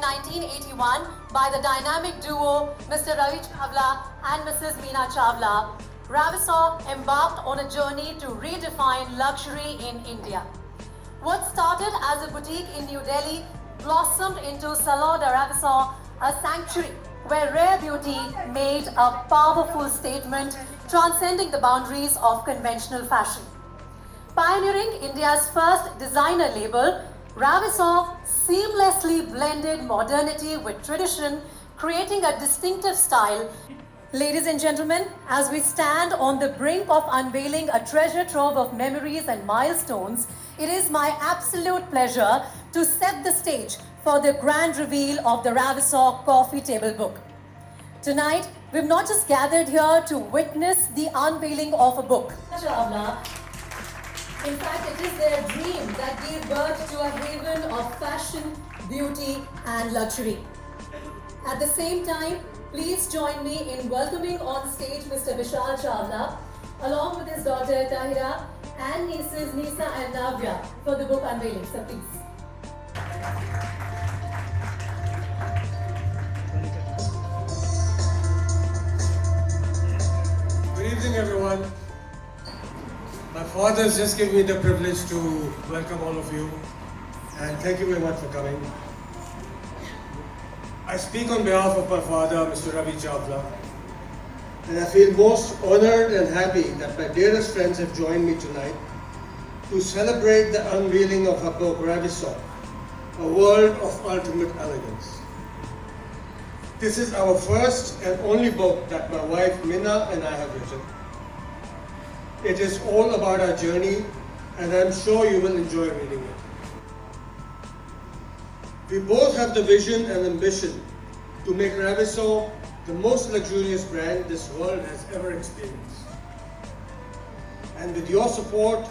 in 1981 by the dynamic duo Mr. Ravi Chawla and Mrs. Meena Chawla, Ravisor embarked on a journey to redefine luxury in India. What started as a boutique in New Delhi blossomed into Salon de Ravisor, a sanctuary where rare beauty made a powerful statement transcending the boundaries of conventional fashion. Pioneering India's first designer label, Ravisor seamlessly blended modernity with tradition, creating a distinctive style. Ladies and gentlemen, as we stand on the brink of unveiling a treasure trove of memories and milestones, it is my absolute pleasure to set the stage for the grand reveal of the Ravisor Coffee Table Book. Tonight, we've not just gathered here to witness the unveiling of a book. In fact, it is their dream that gave birth to a haven of fashion, beauty, and luxury. At the same time, please join me in welcoming on stage Mr. Vishal Chawla, along with his daughter Tahira and nieces Nisa and Navya for the book unveiling. So please. Good evening, everyone. My father has just given me the privilege to welcome all of you, and thank you very much for coming. I speak on behalf of my father, Mr. Ravi Chawla, and I feel most honored and happy that my dearest friends have joined me tonight to celebrate the unveiling of her book, Ravisor, A World of Ultimate Elegance. This is our first and only book that my wife Minna and I have written. It is all about our journey, and I'm sure you will enjoy reading it. We both have the vision and ambition to make Ravisor the most luxurious brand this world has ever experienced. And with your support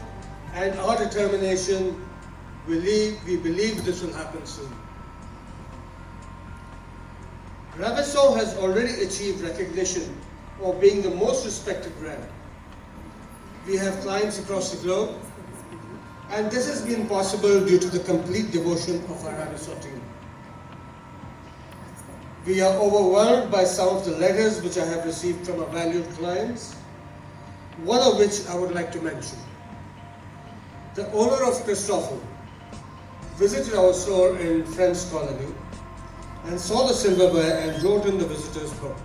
and our determination, we believe this will happen soon. Ravisor has already achieved recognition of being the most respected brand. We have clients across the globe, and this has been possible due to the complete devotion of our Ravisor team. We are overwhelmed by some of the letters which I have received from our valued clients, one of which I would like to mention. The owner of Christoffel visited our store in Friends Colony and saw the silverware and wrote in the visitor's book,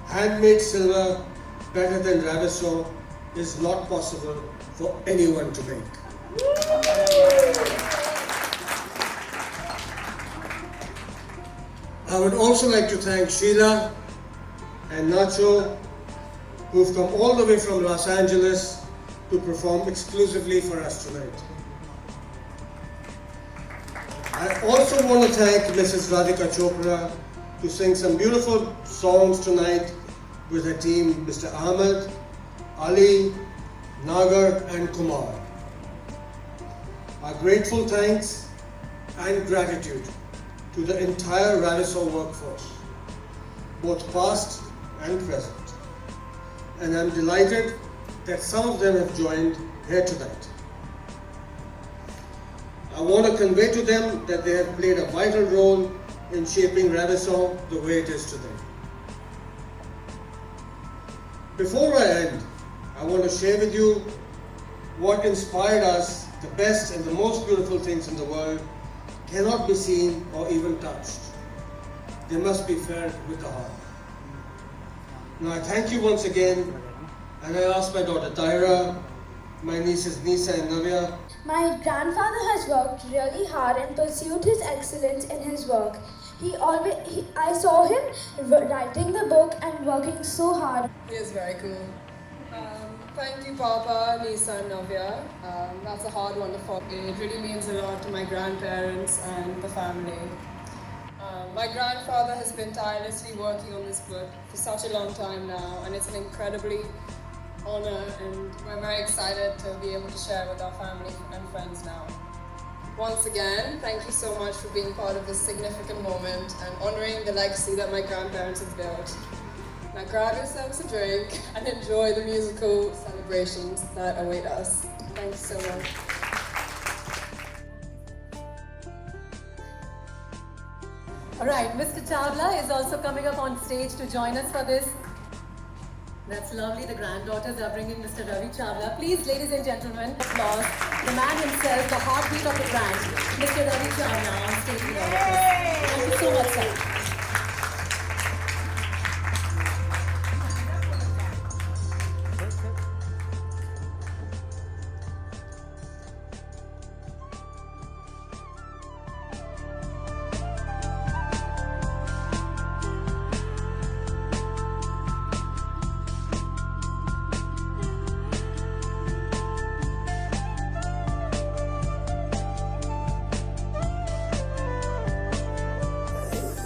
"Handmade silver better than Ravisor is not possible for anyone to make." I would also like to thank Sheila and Nacho, who've come all the way from Los Angeles to perform exclusively for us tonight. I also want to thank Mrs. Radhika Chopra to sing some beautiful songs tonight with her team, Mr. Ahmed, Ali, Nagar and Kumar. Our grateful thanks and gratitude to the entire Ravisor workforce, both past and present. And I'm delighted that some of them have joined here tonight. I want to convey to them that they have played a vital role in shaping Ravisor the way it is today. Before I end, I want to share with you what inspired us. The best and the most beautiful things in the world cannot be seen or even touched. They must be felt with the heart. Now I thank you once again, and I ask my daughter Tahira, my nieces Nisa and Navya. My grandfather has worked really hard and pursued his excellence in his work. I saw him writing the book and working so hard. He is very cool. Thank you, Papa, Nisa, and Navya. That's a hard one to follow. It really means a lot to my grandparents and the family. My grandfather has been tirelessly working on this book for such a long time now, and it's an incredibly honor, and we're very excited to be able to share with our family and friends now. Once again, thank you so much for being part of this significant moment and honoring the legacy that my grandparents have built. Now grab yourselves a drink and enjoy the musical celebrations that await us. Thanks so much. Alright, Mr. Chawla is also coming up on stage to join us for this. That's lovely. The granddaughters are bringing Mr. Ravi Chawla. Please, ladies and gentlemen, applause the man himself, the heartbeat of the brand, Mr. Ravi Chawla, on stage with all of us. Thank you so much, sir.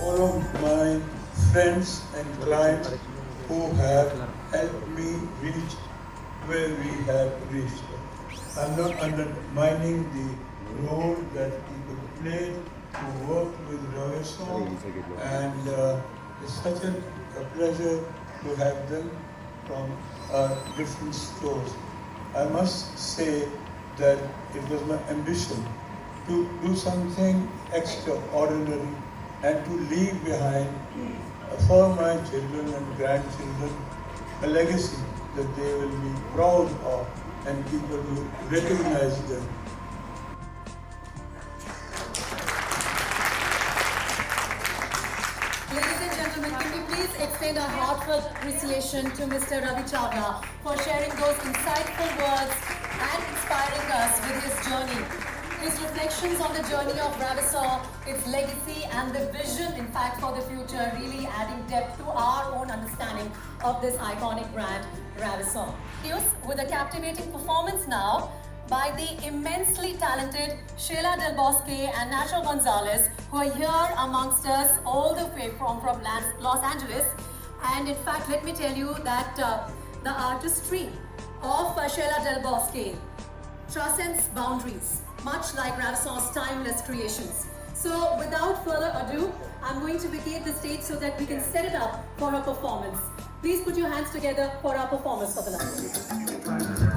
All of my friends and clients who have helped me reach where we have reached. I'm not undermining the role that people played to work with Royasol, and it's such a pleasure to have them from different stores. I must say that it was my ambition to do something extraordinary and to leave behind for my children and grandchildren a legacy that they will be proud of and people will recognize them. Ladies and gentlemen, can we please extend our heartfelt appreciation to Mr. Ravi Chawla for sharing those insightful words and inspiring us with his journey. His reflections on the journey of Ravisor, its legacy and the vision, in fact, for the future, really adding depth to our own understanding of this iconic brand, Ravisor. With a captivating performance now by the immensely talented Sheila Del Bosque and Nacho Gonzalez, who are here amongst us all the way from Los Angeles. And in fact, let me tell you that the artistry of Sheila Del Bosque transcends boundaries, much like Ravisor's timeless creations. So without further ado, I'm going to vacate the stage so that we can set it up for her performance. Please put your hands together for our performance for the night.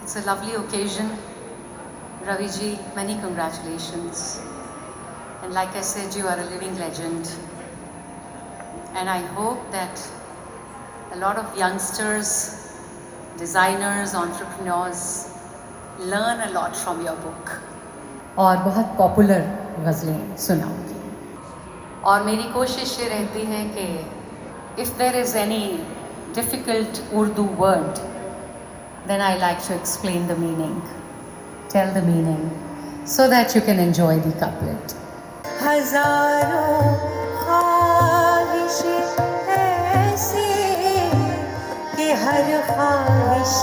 It's a lovely occasion. Ravi ji, many congratulations. And like I said, you are a living legend. And I hope that a lot of youngsters, designers, entrepreneurs learn a lot from your book. और बहुत popular गज़लें सुनाऊंगी. और मेरी कोशिश ये रहती है कि if there is any difficult Urdu word, then I like to explain the meaning, tell the meaning, so that you can enjoy the couplet. हज़ारों ख्वाहिशें ऐसी कि हर ख्वाहिश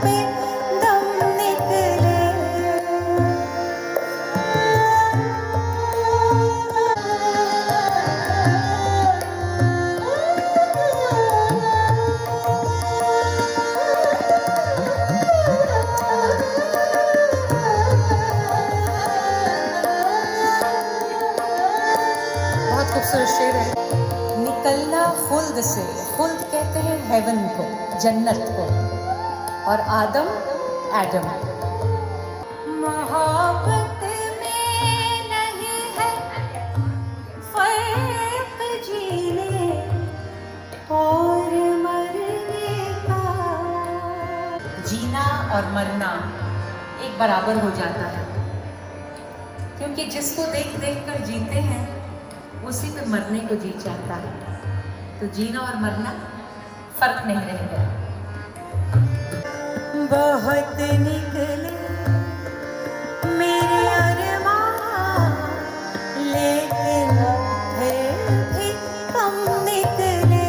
पे दम निकले. खूबसूरत शेर है। निकलना खुल्द से, खुल्द कहते हैं हेवन को, जन्नत को, और आदम एडम। मोहब्बत में नहीं है फर्क जीने और मरने का। जीना और मरना एक बराबर हो जाता है, क्योंकि जिसको देख देख कर जीते हैं उसी पे मरने को जी चाहता है। तो जीना और मरना फर्क नहीं रहेगा। बहुत निकले मेरे अरमान, लेकिन फिर भी कम निकले।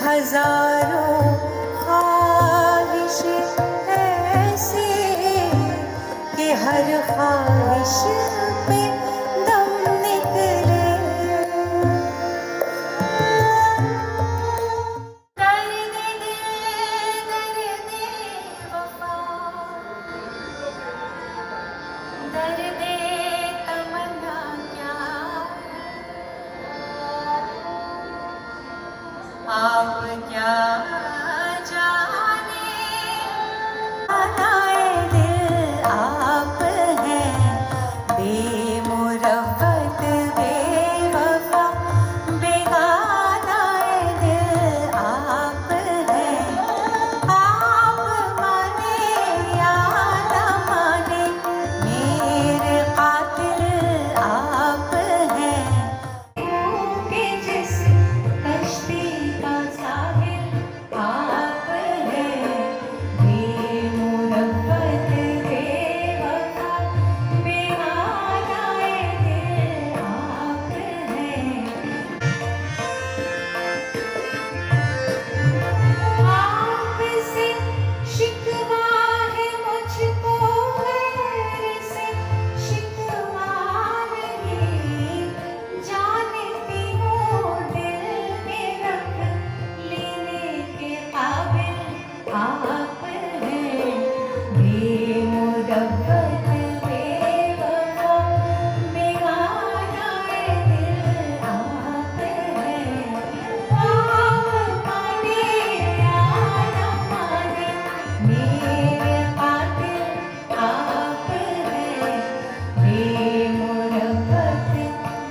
हजारों ख्वाहिशें ऐसी कि हर ख्वाहिश पे दम निकले। दर्द वफा, दर्द तमन्ना क्या, आप क्या जाने। आए दिल आप हैं, बेमुरव्वत बेवफा, बेगाना दिल आप हैं। आप माने या न माने, मेरे कातिल आप हैं। कि जिस कश्ती का साहिल आप हैं, बेमुरव्वत बेवफा, बेगाना दिल आप हैं। आपसे शिकवा है मुझको, गैर से शिकवा नहीं। जानती हूँ दिल में रख लेने के काबिल आप हैं। बेमुरव्वत बेवफा, बेगाना दिल आप हैं। आप माने या न माने, मेरे कातिल आप हैं। बेमुरव्वत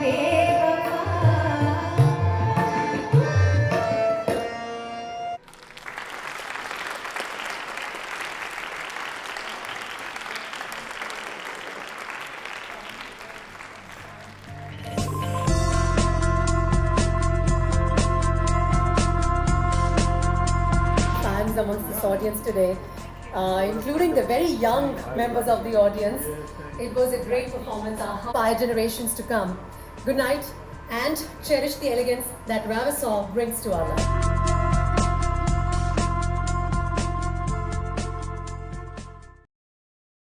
बेवफा। Fans amongst this audience today, including the very young members of the audience. It was a great performance, 5 generations to come. Good night and cherish the elegance that Ravishaw brings to our life.